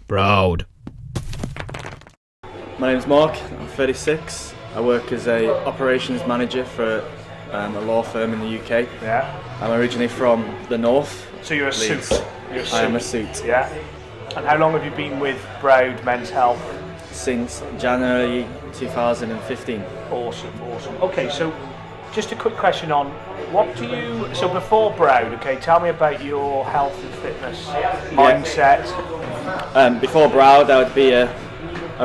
Brawd. My name's Mark, I'm 36. I work as a operations manager for a law firm in the UK. Yeah. I'm originally from the north. So you're a Leeds. suit. You're a suit. I am a suit. Yeah. And how long have you been with Brawd Men's Health? Since January 2015. Awesome. Okay, so just a quick question on so before Brawd, okay, tell me about your health and fitness mindset. Before Brawd, I would be a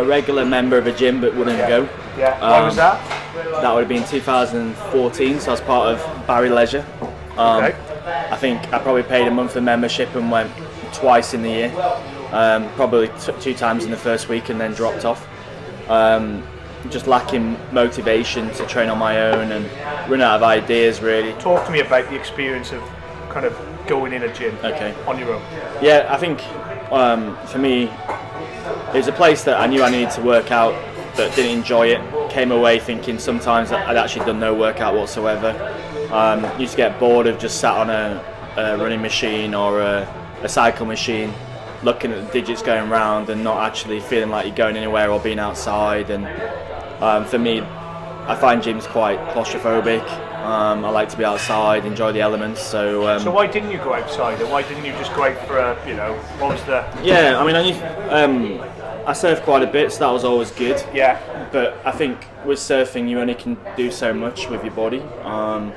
regular member of a gym but wouldn't go. Yeah. Why was that? That would have been 2014, so I was part of Barry Leisure. Okay. I think I probably paid a monthly membership and went twice in the year. Probably two times in the first week and then dropped off. Just lacking motivation to train on my own and run out of ideas really. Talk to me about the experience of kind of going in a gym on your own. Yeah, I think for me it was a place that I knew I needed to work out but didn't enjoy it. Came away thinking sometimes I'd actually done no workout whatsoever. Used to get bored of just sat on a running machine or a cycle machine, looking at the digits going round and not actually feeling like you're going anywhere or being outside. And for me, I find gyms quite claustrophobic. I like to be outside, enjoy the elements. So why didn't you go outside? Or why didn't you just go out for what was the? Yeah, I mean, I surfed quite a bit, so that was always good. Yeah. But I think with surfing, you only can do so much with your body, and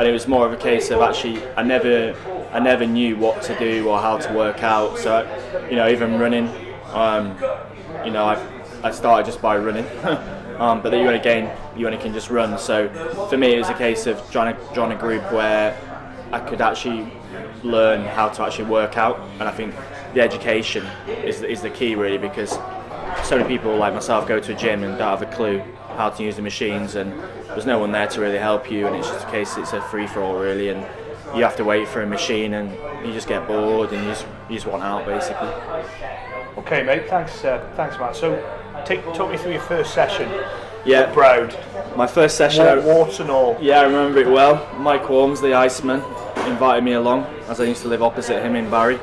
it was more of a case of actually, I never knew what to do or how to work out. So, even running, I started just by running. But then you only can just run. So for me, it was a case of trying to join a group where I could actually learn how to actually work out. And I think the education is the key really, because so many people like myself go to a gym and don't have a clue how to use the machines, and there's no one there to really help you, and it's just a case, it's a free-for-all really, and you have to wait for a machine and you just get bored and you just want out basically. Okay mate, thanks Matt. So talk me through your first session. Yeah, at Brawd. My first session, warts and all. Yeah, I remember it well. Mike Worms, the Iceman, invited me along, as I used to live opposite him in Barry,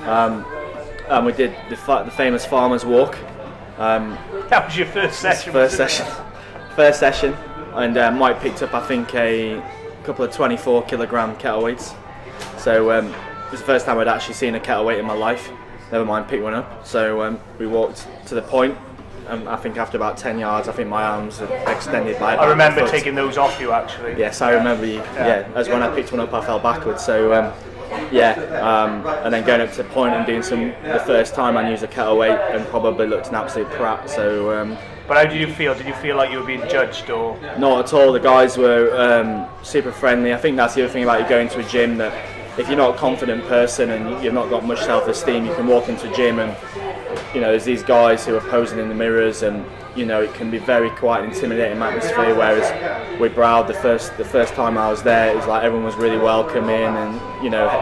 and we did the famous Farmer's Walk. That was your first session. First session, and Mike picked up I think a couple of 24 kilogram kettle weights. So it was the first time I'd actually seen a kettle weight in my life. Never mind pick one up. So we walked to the point. I think after about 10 yards, I think my arms had extended by. I remember taking those off you actually. Yes, I remember you. Yeah, as when I picked one up, I fell backwards. So and then going up to the point and doing the first time I used a kettle weight and probably looked an absolute prat. So. But how did you feel? Did you feel like you were being judged or? Not at all. The guys were super friendly. I think that's the other thing about you going to a gym, that if you're not a confident person and you've not got much self-esteem, you can walk into a gym and there's these guys who are posing in the mirrors, and it can be very quite an intimidating atmosphere. Whereas with Brawd, the first time I was there, it was like everyone was really welcoming and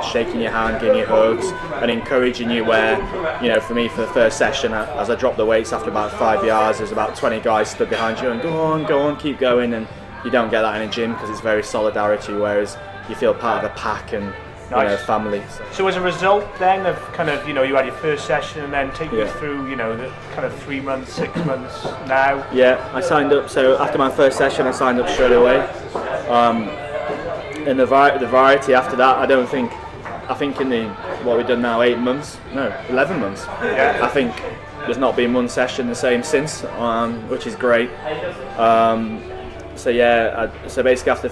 shaking your hand, giving you hugs and encouraging you. Where for me, for the first session, as I dropped the weights after about 5 yards, there's about 20 guys stood behind you and go on, keep going. And you don't get that in a gym because it's very solidarity. Whereas you feel part of a pack and. Nice. Family. So as a result then of kind of, you had your first session and then take me through, the kind of 3 months, 6 months now. Yeah, I signed up, so after my first session I signed up straight away. And the variety after that, I think in what we've done now, 11 months. Yeah. I think there's not been one session the same since, which is great. So basically after the